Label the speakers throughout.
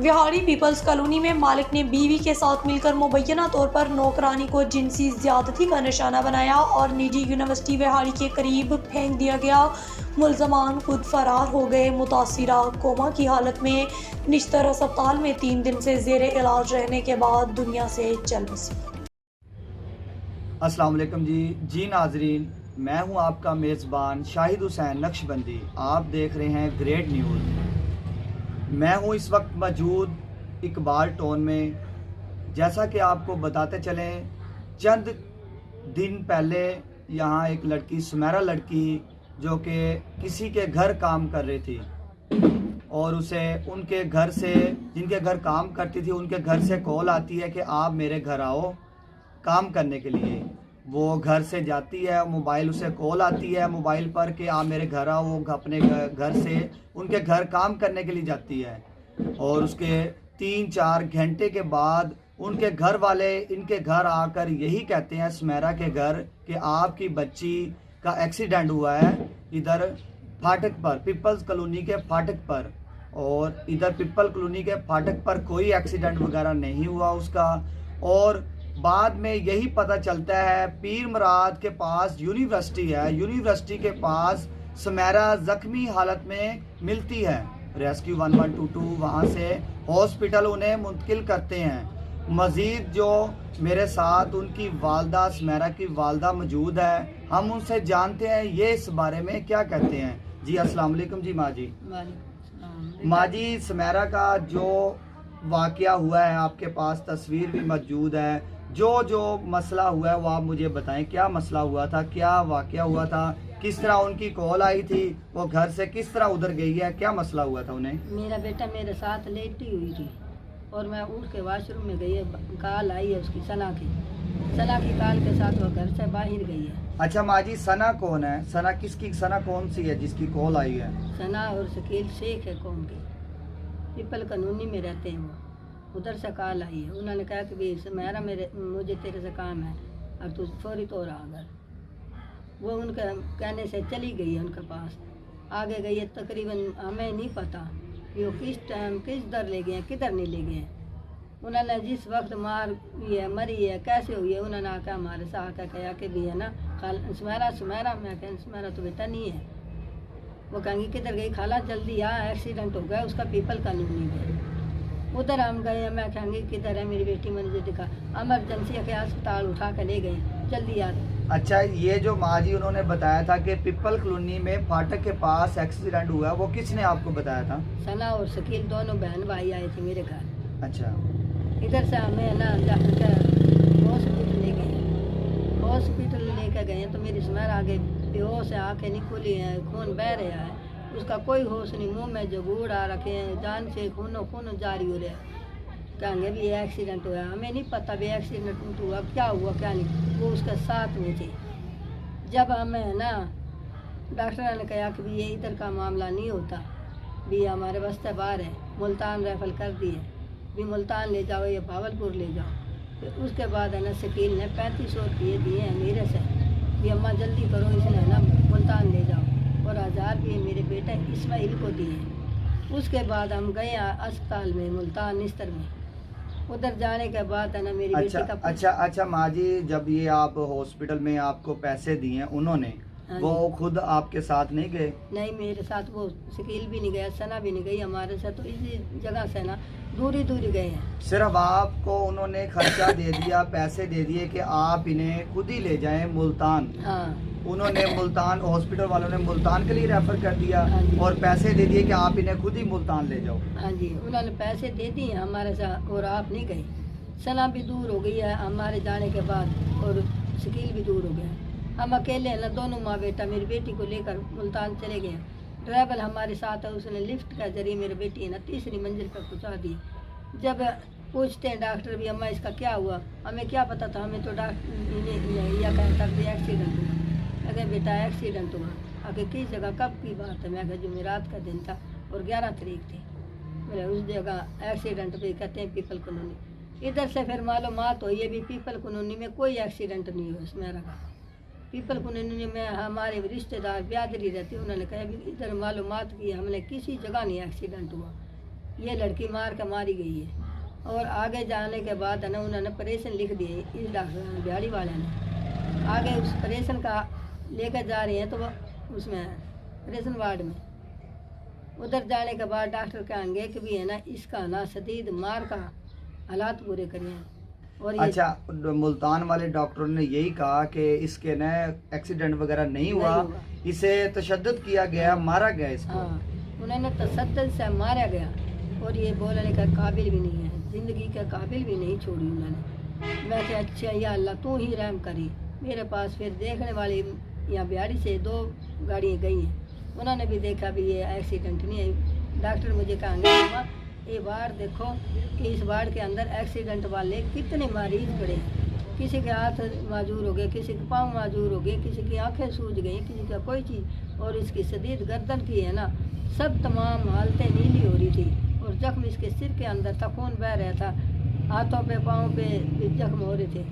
Speaker 1: Vehari peoples colony में मालिक ने बीवी के साथ मिलकर मुबैना तौर पर नौकरानी को जिनसी ज्यादती का निशाना बनाया और निजी यूनिवर्सिटी विहाड़ी के करीब फेंक दिया गया। मुलजमान खुद फरार हो गए। मुतासिरा कोमा की हालत में निश्तर अस्पताल में 3 दिन से जेर इलाज रहने के बाद दुनिया से चल बसी।
Speaker 2: अस्सलाम वालेकुम जी नाजरीन, मैं हूं आपका मेज़बान शाहिद हुसैन नक्शबंदी। आप देख रहे हैं ग्रेट न्यूज़। मैं हूं इस वक्त मौजूद इकबाल टाउन में। जैसा कि आपको बताते चलें, चंद दिन पहले यहां एक लड़की सुमेरा लड़की जो कि किसी के घर काम कर रही थी और उसे उनके घर से, जिनके घर काम करती थी, उनके घर से कॉल आती है कि आप मेरे घर आओ काम करने के लिए। वो घर से जाती है, मोबाइल उसे कॉल आती है मोबाइल पर कि आप मेरे घर आओ। वो अपने घर से उनके घर काम करने के लिए जाती है और उसके 3-4 घंटे के बाद उनके घर वाले इनके घर आकर यही कहते हैं सुमेरा के घर कि आपकी बच्ची का एक्सीडेंट हुआ है इधर फाटक पर, पीपल्स कॉलोनी के फाटक पर। और इधर पीपल कॉलोनी के फाटक पर कोई एक्सीडेंट वगैरह नहीं हुआ उसका। और बाद में यही पता चलता है पीर मुराद के पास यूनिवर्सिटी है, यूनिवर्सिटी के पास सुमेरा जख्मी हालत में मिलती है। रेस्क्यू 1122 वहाँ से हॉस्पिटल उन्हें मुंतकिल करते हैं। मज़ीद जो मेरे साथ उनकी वालदा, सुमेरा की वालदा मौजूद है, हम उनसे जानते हैं ये इस बारे में क्या कहते हैं। जी अस्सलाम वालेकुम जी माँ जी। माँ जी, सुमेरा का जो वाक़या हुआ है आपके पास तस्वीर भी मौजूद है। जो मसला हुआ है वो आप मुझे बताएं, क्या मसला हुआ था, क्या वाक़या हुआ था, किस तरह उनकी कॉल आई थी, वो घर से किस तरह उधर गई है, क्या मसला हुआ था उन्हें?
Speaker 3: मेरा बेटा मेरे साथ लेटी हुई थी और मैं उठ के वाशरूम में गई है, कॉल आई है उसकी सना की कॉल के साथ वो घर से बाहर गई है।
Speaker 2: अच्छा माँ जी, सना कौन है? सना किसकी, सना कौन सी है जिसकी कॉल आई है?
Speaker 3: सना और शकील शेख है कौम के, पीपल कॉलोनी में रहते हैं। वो उधर से कॉल आई है, उन्होंने कहा कि भी सुमेरा मुझे तेरे से काम है, अब तू फौरी तौर आ गए। वो उनके कहने से चली गई है उनके पास, आगे गई है। तकरीबन हमें नहीं पता कि वो किस टाइम किस दर ले गए हैं, किधर नहीं ले गए हैं। उन्होंने जिस वक्त मार हुई है, मरी है, कैसे हुई है, उन्होंने आकर हमारे से आकर कहा कि भी है ना सुमेरा मैं कहें सुमेरा तो बेटा नहीं है। वो कहेंगे किधर गई खाला, जल्दी आ, एक्सीडेंट हो गया उसका पीपल कॉलोनी में। उधर हम गए, मैं कहेंगे किधर है मेरी बेटी, मुझे दिखा, एमरजेंसी के अस्पताल उठा कर ले गए, जल्दी आ।
Speaker 2: अच्छा, ये जो माँ जी उन्होंने बताया था कि पीपल कॉलोनी में फाटक के पास एक्सीडेंट हुआ, वो किसने आपको बताया था?
Speaker 3: सना और शकील दोनों बहन भाई आए थे मेरे घर।
Speaker 2: अच्छा,
Speaker 3: इधर से हमें ना हॉस्पिटल ले गए, हॉस्पिटल लेकर गए तो मेरी सुमेरा आगे बेहोश है, आँखें नहीं खुली हैं, खून बह रहा है, उसका कोई होश नहीं, मुंह में जगूड़ आ रखे हैं, जान से खून जारी हो रहा है। कहेंगे भी एक्सीडेंट हुआ, हमें नहीं पता भी एक्सीडेंट हुआ, क्या हुआ क्या नहीं। वो उसके साथ में थे। जब हमें ना डॉक्टर ने कहा कि भी ये इधर का मामला नहीं होता, भी हमारे बस्ते बाहर है, मुल्तान रेफर कर दिए, भी मुल्तान ले जाओ या भावलपुर ले जाओ। तो उसके बाद है ना शकील ने 3500 रुपये दिए हैं मेरे से, भी अम्मा जल्दी करो, इसने है ना मुल्तान ले जाओ, और 1000 रुपये मेरे बेटे इस्माइल को दिए। उसके बाद हम गए अस्पताल में मुल्तान निस्तर में। उधर जाने के बाद है ना मेरी बेटी का
Speaker 2: अच्छा माँ जी, जब ये आप हॉस्पिटल में आपको पैसे दिए उन्होंने, वो खुद आपके साथ नहीं गए?
Speaker 3: नहीं, मेरे साथ वो शकील भी नहीं गया, सना भी नहीं गई हमारे साथ, तो इसी जगह से ना दूरी गए हैं।
Speaker 2: सिर्फ आपको उन्होंने खर्चा दे दिया, पैसे दे दिए कि आप इन्हें खुद ही ले जाएं मुल्तान।
Speaker 3: हाँ,
Speaker 2: उन्होंने मुल्तान, हॉस्पिटल वालों ने मुल्तान के लिए रेफर कर दिया और पैसे दे दिए कि आप इन्हें खुद ही मुल्तान ले जाओ।
Speaker 3: हाँ जी, उन्होंने पैसे दे दिए हमारे साथ और आप नहीं गए। सना भी दूर हो गई है हमारे जाने के बाद और शकील भी दूर हो गया। हम अकेले हैं ना, दोनों माँ बेटा, मेरी बेटी को लेकर मुल्तान चले गए। ड्राइवर हमारे साथ है, उसने लिफ्ट के जरिए मेरी बेटी है ना 3री मंजिल पर पहुँचा दी। जब पूछते हैं डॉक्टर भी अम्मा इसका क्या हुआ, हमें क्या पता था, हमें तो डॉक्टर यह कहता एक्सीडेंट हुआ। अगर बेटा एक्सीडेंट हुआ, आगे किस जगह कब की बात है? मैं जो रात का दिन था और 11 तारीख थी, मेरे उस जगह एक्सीडेंट पे कहते हैं पीपल कॉलोनी। इधर से फिर मालूमात हुई है भी पीपल कॉलोनी में कोई एक्सीडेंट नहीं हुआ सुमेरा का। पीपल कॉलोनी में हमारे रिश्तेदार ब्यादरी रहती, उन्होंने कहा भी इधर मालूमात की, हमने किसी जगह नहीं एक्सीडेंट हुआ। ये लड़की मार के मारी गई है। और आगे जाने के बाद है ना उन्होंने ऑपरेशन लिख दिए इस डॉक्टर ने, बिहाड़ी वाले ने। आगे उस ऑपरेशन का लेकर जा रहे हैं तो वो उसमें ऑपरेशन वार्ड में उधर जाने के बाद डॉक्टर कहेंगे कि भी है ना इसका ना शदीद मार का हालात पूरे करिए। और ये
Speaker 2: अच्छा, मुल्तान वाले डॉक्टरों ने यही कहा कि इसके न एक्सीडेंट वगैरह नहीं हुआ,
Speaker 3: नहीं हुआ।
Speaker 2: इसे तशद्दुद किया गया, मारा गया इसको।
Speaker 3: हाँ, उन्होंने तसद्दुद से मारा गया और ये बोलने का काबिल भी नहीं है, ज़िंदगी के काबिल भी नहीं छोड़ी उन्होंने। मैं क्या अच्छा या अल्लाह तू ही रहम करी। मेरे पास फिर देखने वाली यहाँ बिहाड़ी से 2 गाड़ियाँ गई हैं, उन्होंने भी देखा भी ये एक्सीडेंट नहीं है। डॉक्टर मुझे कहेंगे मामा ये वार्ड देखो कि इस वार्ड के अंदर एक्सीडेंट वाले कितने मरीज पड़े हैं। किसी के हाथ माजूर हो गए, किसी के पाँव माजूर हो गए, किसी की आंखें सूज गई, किसी का कोई चीज़। और इसकी शदीद गर्दन की है ना सब तमाम हालतें नीली हो रही थी और जख्म इसके सिर के अंदर था, खून बह रहा था, हाथों पे पाँव पे भी जख्म हो रहे थे,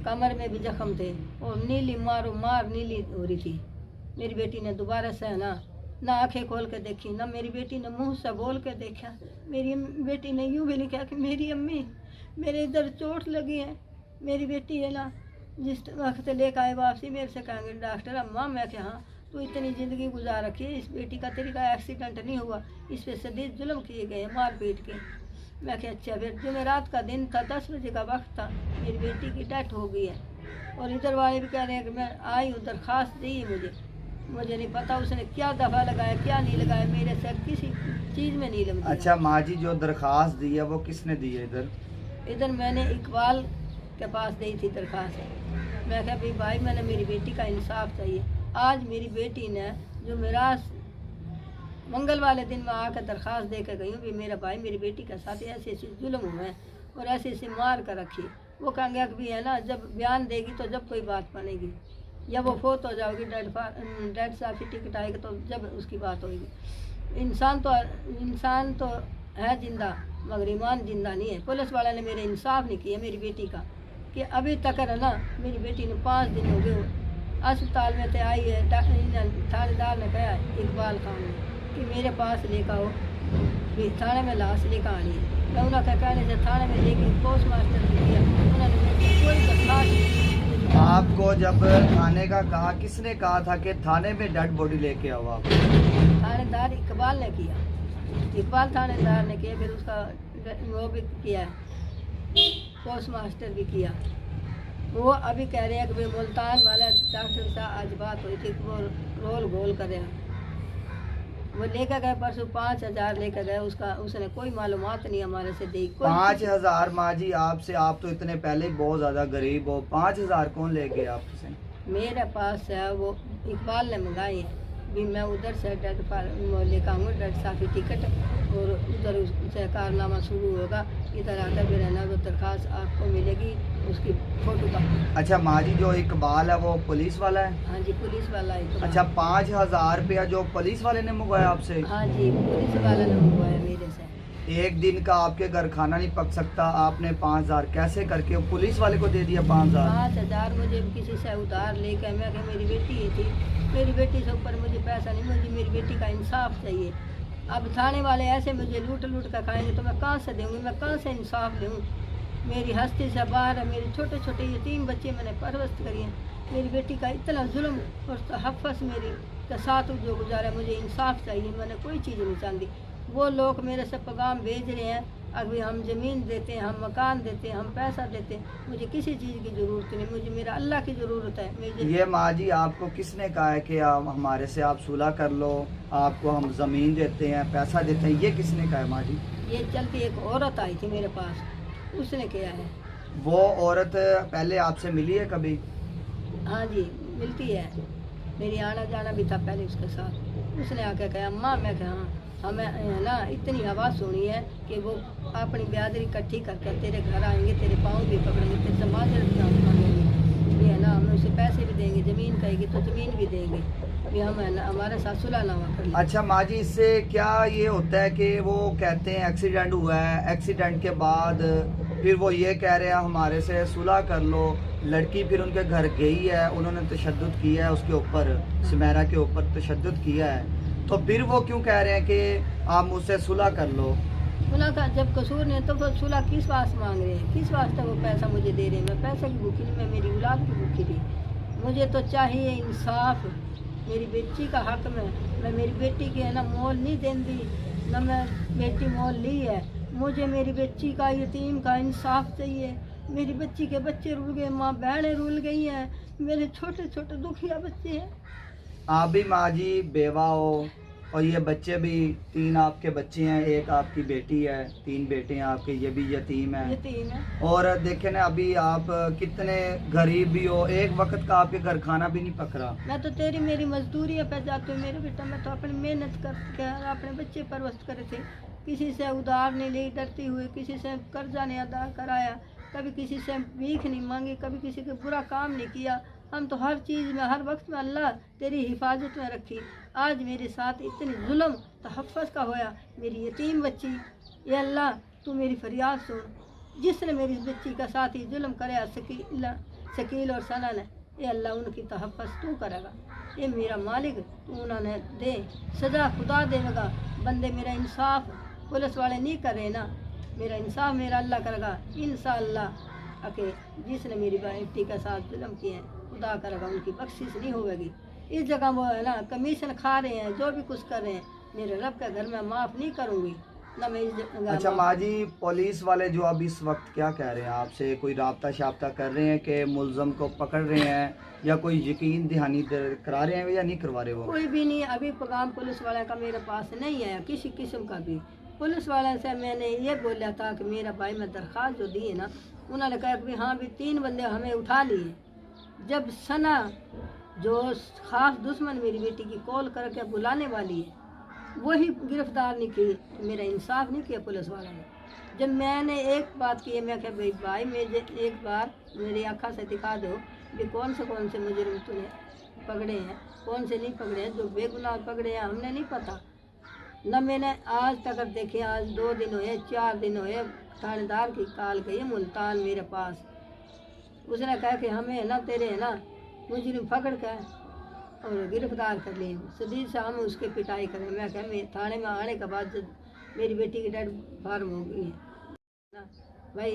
Speaker 3: कमर में भी जख्म थे और नीली मारो मार नीली हो रही थी। मेरी बेटी ने दोबारा से है ना आंखें खोल के देखी, ना मेरी बेटी ने मुंह से बोल के देखा। मेरी बेटी ने यूँ भी नहीं कहा कि मेरी अम्मी मेरे इधर चोट लगी है। मेरी बेटी है ना जिस वक्त लेकर आए वापसी मेरे से कहेंगे डॉक्टर अम्मा, मैं क्या हाँ तू इतनी ज़िंदगी गुजार रखी है, इस बेटी का तेरी का एक्सीडेंट नहीं हुआ, इस पर शदीद जुल्म किए गए मार पीट के। मैं क्या अच्छा। फिर जुमेरात का दिन था, 10 बजे का वक्त था, मेरी बेटी की डेथ हो गई है। और इधर वाले भी कह रहे हैं कि मैं आई हूँ, दरख्वास्त दी है मुझे नहीं पता उसने क्या दफ़ा लगाया क्या नहीं लगाया, मेरे से किसी चीज़ में नहीं लग।
Speaker 2: अच्छा माँ जी, जो दरख्वास्त दी है वो किसने दी है?
Speaker 3: इधर मैंने इकबाल के पास दी थी दरख्वास्त। मैं कहा भाई मैंने मेरी बेटी का इंसाफ चाहिए। आज मेरी बेटी ने जो मिरास मंगल वाले दिन में आकर दरख्वास्त दे कर गई हूँ भी मेरा भाई मेरी बेटी के साथ ऐसे ऐसे जुल्म हुए हैं और ऐसे ऐसे मार कर रखी। वो कहेंगे कि भी है ना जब बयान देगी तो जब कोई बात बनेगी, या वो फोत हो जाओगी, डेड सर्टिफिकेट आएगा तो जब उसकी बात होगी। इंसान तो है जिंदा मगर ईमान जिंदा नहीं है। पुलिस वाला ने मेरे इंसाफ नहीं किया मेरी बेटी का कि अभी तक है ना मेरी बेटी ने 5 दिन हो गए अस्पताल में तो आई है। थानेदार ने कहा इकबाल खान ने कि मेरे पास लेकर आओ, थाने में लाश लेकर आनी है। मैं उन्होंने कहने से थाने में लेके पोस्ट मास्टर ने किया, उन्होंने मेरे कोई दरख्वास्त।
Speaker 2: आपको जब थाने का कहा, किसने कहा था कि थाने में डेड बॉडी लेके आओ आप?
Speaker 3: थानेदार इकबाल ने किया, इकबाल थानेदार ने किया। फिर उसका वो भी किया, पोस्ट मास्टर भी किया। वो अभी कह रहे हैं कि मुल्तान वाला डॉक्टर साहब आज बात हुई थी कि वो रोल गोल कर रहे हैं। वो लेकर गए परसों 5000 लेकर गए, उसने कोई मालूमात नहीं हमारे से दी।
Speaker 2: 5000 माँ जी आपसे? आप तो इतने पहले ही बहुत ज़्यादा गरीब हो, 5000 कौन ले गए आपसे?
Speaker 3: मेरे पास है वो इकबाल ने मंगाई है भी मैं उधर से लेकर आऊँगा डेथ सर्टिफिकेट और उधर उससे कारनामा शुरू होगा। इधर आकर भी रहना तो दरख्वास्त आपको मिलेगी उसकी फ़ोटो का।
Speaker 2: अच्छा माँ जी, जो इकबाल है वो पुलिस वाला है?
Speaker 3: हाँ जी पुलिस वाला है।
Speaker 2: अच्छा, 5000 रुपया जो पुलिस वाले ने मंगवाया आपसे?
Speaker 3: हाँ जी पुलिस वाला ने मंगवाया मेरे से।
Speaker 2: एक दिन का आपके घर खाना नहीं पक सकता, आपने 5000 कैसे करके पुलिस वाले को दे दिया?
Speaker 3: 5000 मुझे किसी से उधार लेकर, मैं मेरी बेटी ही थी, मेरी बेटी से ऊपर मुझे पैसा नहीं, मुझे मेरी बेटी का इंसाफ चाहिए। अब थाने वाले ऐसे मुझे लूट लूट कर खाएंगे तो मैं कहाँ से दूँगी, मैं कहाँ से इंसाफ दूँ? मेरी हस्ती से बाहर है, मेरे छोटे छोटे यतीम बच्चे मैंने परवरिश करी हैं। मेरी बेटी का इतना जुल्म और तहफ़्फ़ुज़ मेरी के साथ जो गुजारा, मुझे इंसाफ चाहिए। मैंने कोई चीज़ नहीं चाहती। वो लोग मेरे से पैगाम भेज रहे हैं अभी हम ज़मीन देते हैं, हम मकान देते हैं, हम पैसा देते हैं, मुझे किसी चीज़ की ज़रूरत नहीं, मुझे मेरा अल्लाह की ज़रूरत है।
Speaker 2: ये माँ जी आपको किसने कहा है कि आप हमारे से आप सुलह कर लो, आपको हम ज़मीन देते हैं, पैसा देते हैं, ये किसने कहा है माँ जी?
Speaker 3: ये चलती एक औरत आई थी मेरे पास, उसने किया है।
Speaker 2: वो औरत पहले आपसे मिली है कभी?
Speaker 3: हाँ जी मिलती है, मेरी आना जाना भी था पहले उसके साथ। उसने आके कहा अम्मा, मैं कहा हाँ, हमें ना इतनी आवाज़ सुनी है कि वो अपनी ब्यादरी इकट्ठी करके तेरे घर आएंगे, तेरे पाँव भी पकड़ेंगे, तेरे से माजर भी मांगेंगे, ये है ना हमें उसे पैसे भी देंगे, ज़मीन कहेगी तो ज़मीन भी देंगे, भी हम है ना हमारे साथ सुलहनामा कर लें।
Speaker 2: अच्छा माँ जी, इससे क्या ये होता है कि वो कहते हैं एक्सीडेंट हुआ है, एक्सीडेंट के बाद फिर वो ये कह रहे हैं हमारे से सुलह कर लो, लड़की फिर उनके घर गई है, उन्होंने तशद्दुद किया है उसके ऊपर, सुमेरा के ऊपर तशद्दुद किया है, तो फिर वो क्यों कह रहे हैं कि आप मुझसे सुलह कर लो?
Speaker 3: उन्होंने कहा जब कसूर नहीं तो फिर सुलह किस वास्ते मांग रहे हैं, किस वास्ते वो पैसा मुझे दे रहे हैं? मैं पैसे की भूखी नहीं, मैं मेरी औलाद की भूखी थी। मुझे तो चाहिए इंसाफ, मेरी बेटी का हक में। मैं मेरी बेटी की है ना मोल नहीं देंदी, ना मैं बेटी मोल ली है। मुझे मेरी बच्ची का, यतीम का इंसाफ चाहिए। मेरी बच्ची के बच्चे रुल गए, माँ बहनें रुल गई हैं, मेरे छोटे छोटे दुखिया बच्चे हैं।
Speaker 2: आप भी माँ जी बेवा हो और ये बच्चे भी, 3 आपके बच्चे हैं, एक आपकी बेटी है, 3 बेटे हैं आपके, ये भी यतीम है।
Speaker 3: यतीम है।
Speaker 2: और देखे ना अभी आप कितने गरीब भी हो, एक वक्त का आपके घर खाना भी नहीं पक रहा।
Speaker 3: मैं तो तेरी मेरी मजदूरी पे जाती हूँ मेरे बेटा, मैं तो अपनी मेहनत करके अपने बच्चे परवरिश करे थे। किसी से उधार नहीं ली डरती हुई, किसी से कर्जा नहीं अदा कराया, कभी किसी से भीख नहीं मांगी, कभी किसी के बुरा काम नहीं किया। हम तो हर चीज़ में हर वक्त में अल्लाह तेरी हिफाजत में रखी। आज मेरे साथ इतनी जुल्म तहफ़्फ़ुज़ का होया, मेरी यतीम बच्ची, ये अल्लाह तू मेरी फरियाद सुन। जिसने मेरी बच्ची का साथ ही जुल्म कराया, शकील और सना ने, ये अल्लाह उनकी तहफ़्फ़ुज़ तू करेगा। ये मेरा मालिक तू उन्होंने दे सज़ा, खुदा देगा। बंदे मेरा इंसाफ पुलिस वाले नहीं कर रहे ना, मेरा इंसाफ मेरा अल्लाह करेगा इंशाअल्लाह। अके जिसने मेरी बेटी का साथ जुल्म किए हैं खुदा करेगा उनकी बख्शिश नहीं होगी। इस जगह वो है ना कमीशन खा रहे हैं, जो भी कुछ कर रहे हैं, मेरे रब के घर में माफ़ नहीं करूँगी ना मैं इस जगह।
Speaker 2: अच्छा माँ जी, पुलिस वाले जो अब इस वक्त क्या कह रहे हैं आपसे, कोई राब्ता शाब्ता कर रहे हैं कि मुलजम को पकड़ रहे हैं या कोई यकीन दहानी करा रहे हैं या नहीं करवा रहे? वो
Speaker 3: कोई भी नहीं, अभी पैगाम पुलिस वाले का मेरे पास नहीं आया किसी किस्म का भी। पुलिस वाले से मैंने ये बोला था कि मेरा भाई मैं दरख्वास्त जो दी है ना, उन्होंने कहा कि हाँ भी 3 बंदे हमें उठा लिए। जब सना जो खास दुश्मन मेरी बेटी की कॉल करके बुलाने वाली है वही गिरफ्तार नहीं की, मेरा इंसाफ नहीं किया पुलिस वालों ने। जब मैंने एक बात की, मैं कहा भाई मुझे एक बार मेरी आँखा से दिखा दो कि कौन से मुजरिम तूने पकड़े हैं, कौन से नहीं पकड़े हैं, जो बेगुनाह पकड़े हैं हमने नहीं पता न। मैंने आज तक देखे, आज 2 दिन हुए, 4 दिन हुए, थानेदार की कॉल गई मुल्तान मेरे पास। उसने कहा कि हमें है ना तेरे है ना मुजरिम पकड़ कर और गिरफ्तार कर लिए, शदीद से हम उसके पिटाई करें। मैं कहा मैं थाने में आने के बाद जब मेरी बेटी की डेड फार्म हो गई है ना भाई,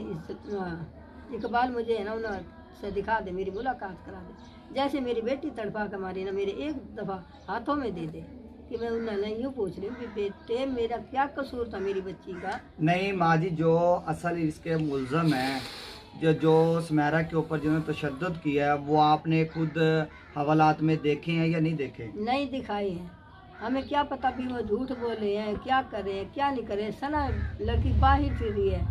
Speaker 3: इकबाल मुझे है ना उन्हें से दिखा दे, मेरी मुलाकात करा दे। जैसे मेरी बेटी तड़पा के मारी ना, मेरे एक दफ़ा हाथों में दे दे कि मैं उन्होंने यूँ पूछ रही हूँ कि बेटे मेरा क्या कसूर था मेरी बच्ची का।
Speaker 2: नहीं माँ जी, जो असल इसके मुलजम हैं, जो सुमेरा के ऊपर जिन्होंने तशद्दुद किया है, वो आपने खुद हवालात में देखे हैं या नहीं देखे?
Speaker 3: नहीं दिखाई हैं, हमें क्या पता भी वो झूठ बोले हैं, क्या करे हैं क्या नहीं करे। सना लड़की बाहर फिर रही है,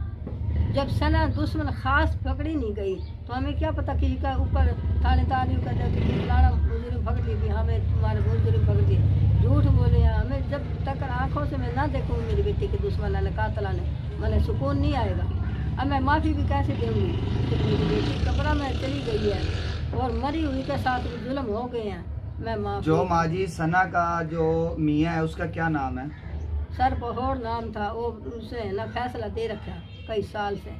Speaker 3: जब सना दुश्मन खास पकड़ी नहीं गई तो हमें क्या पता कि का ऊपर थानेदार का फलाना मुजरिम पकड़ ली कि हमें तुम्हारे मुजरिम पकड़ दिए। झूठ बोले हैं, हमें जब तक आँखों से मैं ना देखूँ मेरी बेटी के दुश्मन ने कातला ने, मैंने सुकून नहीं आएगा। अब मैं माफ़ी भी कैसे दूँगी कि मेरी बेटी कब्र में चली गई है और मरी हुई के साथ भी जुल्म हो गए हैं। मैं माफ़ी
Speaker 2: जो माँ जी सना का जो मियाँ है उसका क्या नाम है?
Speaker 3: सर पहोड़ नाम था, वो उसे ना फैसला दे रखा कई साल से,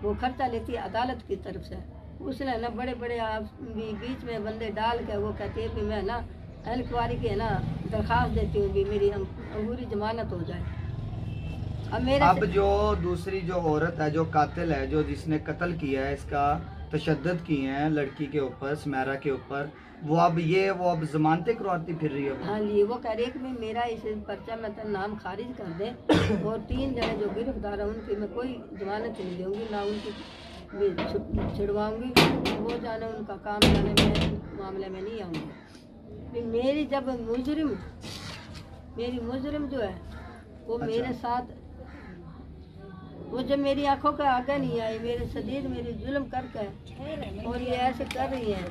Speaker 3: वो खर्चा लेती है अदालत की तरफ से। उसने ना बड़े बड़े बीच में बंदे डाल के वो कहती है कि मैं ना इंक्वायरी की है ना दरख्वास्त देती हूँ कि मेरी अंगूरी जमानत हो जाए। अब
Speaker 2: जो दूसरी जो औरत है, जो कातिल है, जो जिसने कत्ल किया है, इसका तशद्दुद किए हैं लड़की के ऊपर, सुमेरा के ऊपर, वो अब जमानतें करवाती फिर रही है।
Speaker 3: हाँ जी, वो कह रही है कि मैं मेरा इस पर्चा में तो नाम खारिज कर दे और 3 जने जो गिरफ्तार हैं उनकी मैं कोई जमानत नहीं दूँगी, ना उनकी छिड़वाऊँगी। वो जाने उनका काम जाने, मैं मामले में नहीं आऊँगी। मेरी जब मेरी मुजरिम जो है वो मेरे साथ, वो जब मेरी आंखों के आगे नहीं आई, मेरे शदीद मेरी जुल्म करके और ये ऐसे कर रही है,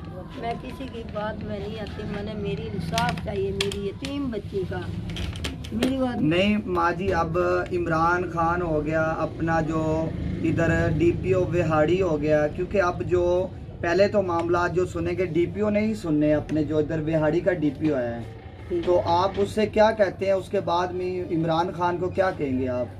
Speaker 3: मैं किसी की बात में नहीं आती। मैंने मेरी इंसाफ चाहिए मेरी यतीम बच्ची का, मेरी बात
Speaker 2: नहीं माँ जी। अब इमरान खान हो गया अपना, जो इधर DPO विहाड़ी हो गया, क्योंकि अब जो पहले तो मामला जो सुनेंगे DPO नहीं सुनने अपने, जो इधर विहाड़ी का DPO है, तो आप उससे क्या कहते हैं? उसके बाद में इमरान खान को क्या कहेंगे आप?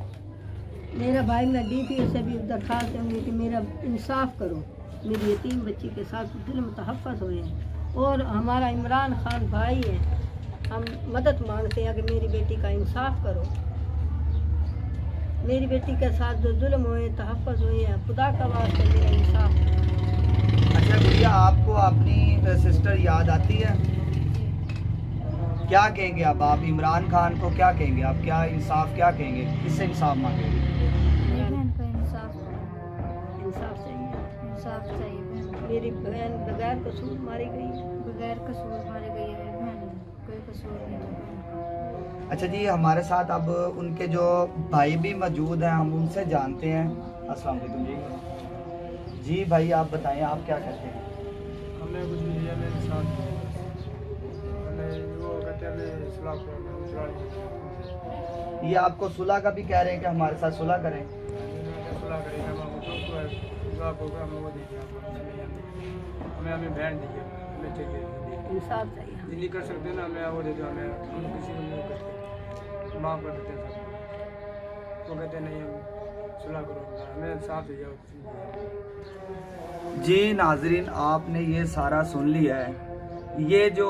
Speaker 3: मेरा भाई, मैं DPO से भी दरख्वास्त दूँगी कि मेरा इंसाफ करो, मेरी यतीम बच्ची के साथ दिल में तहफ़्फ़ुज़ हुए हैं और हमारा इमरान खान भाई है, हम मदद मांगते हैं कि मेरी बेटी का इंसाफ करो। मेरी बेटी के साथ जो जुल्म हुए तहफ़्फ़ुज़ हुई है, खुदा का वास्ते मेरा इंसाफ।
Speaker 2: अच्छा गुड़िया, आपको अपनी सिस्टर याद आती है? क्या कहेंगे अब आप इमरान खान को, क्या कहेंगे आप, क्या इंसाफ क्या कहेंगे, किससे इंसाफ मांगेंगे?
Speaker 4: मेरी बहन को इंसाफ
Speaker 3: इंसाफ चाहिए।
Speaker 4: इंसाफ चाहिए। बहन
Speaker 3: मेरी बहन बगैर कसूर मारी गई।
Speaker 4: बगैर कसूर मारी गई है। बहन कोई कसूर नहीं था बहन का।
Speaker 2: अच्छा जी, हमारे साथ अब उनके जो भाई भी मौजूद हैं, हम उनसे जानते हैं। अस्सलाम वालेकुम जी। जी भाई, आप बताएं, आप क्या कहते हैं?
Speaker 5: हमने कुछ नहीं किया, मेरे साथ हमने वो कहते हैं मैं सुलह
Speaker 2: ये आपको सुलह का भी कह रहे हैं कि हमारे साथ सुलह करें?
Speaker 5: सुलह करेगा हमें वो दीजिए, हमें हमें बहन दीजिए, हमें चाहिए
Speaker 3: इंसाफ चाहिए।
Speaker 5: ये नहीं कर सकते ना, हमें वो दे दो, हमें हम किसी को नहीं करते, माफ़ कर देते हैं सब। वो कहते नहीं हम सुलह करो, हमें साथ दीजिए।
Speaker 2: जी नाजरीन, आपने ये सारा सुन लिया है। ये जो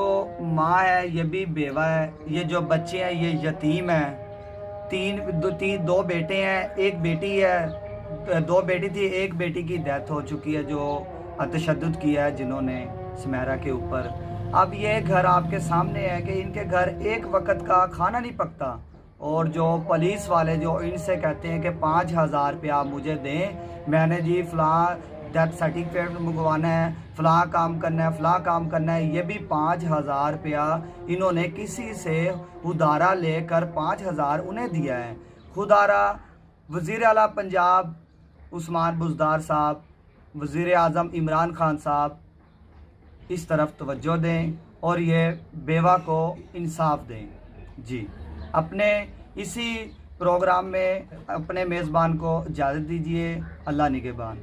Speaker 2: माँ है ये भी बेवा है, ये जो बच्चे हैं ये यतीम हैं। दो बेटे हैं, एक बेटी है, दो बेटी थी, एक बेटी की डेथ हो चुकी है जो तशद्दुद किया है जिन्होंने सुमेरा के ऊपर। अब ये घर आपके सामने है कि इनके घर एक वक्त का खाना नहीं पकता, और जो पुलिस वाले जो इनसे कहते हैं कि 5,000 रुपया मुझे दें, मैंने जी फ़लाँ डेथ सर्टिफिकेट मंगवाना है, फ़लाँ काम करना है, फ़लाँ काम करना है, ये भी 5,000 रुपया इन्होंने किसी से उधारा लेकर 5,000 उन्हें दिया है। खुदारा वज़ीर आला पंजाब उस्मान बुज़दार साहब, वज़ीर आज़म इमरान खान साहब इस तरफ तवज्जो दें और ये बेवा को इंसाफ दें। जी, अपने इसी प्रोग्राम में अपने मेज़बान को इजाज़त दीजिए। अल्लाह निगहबान।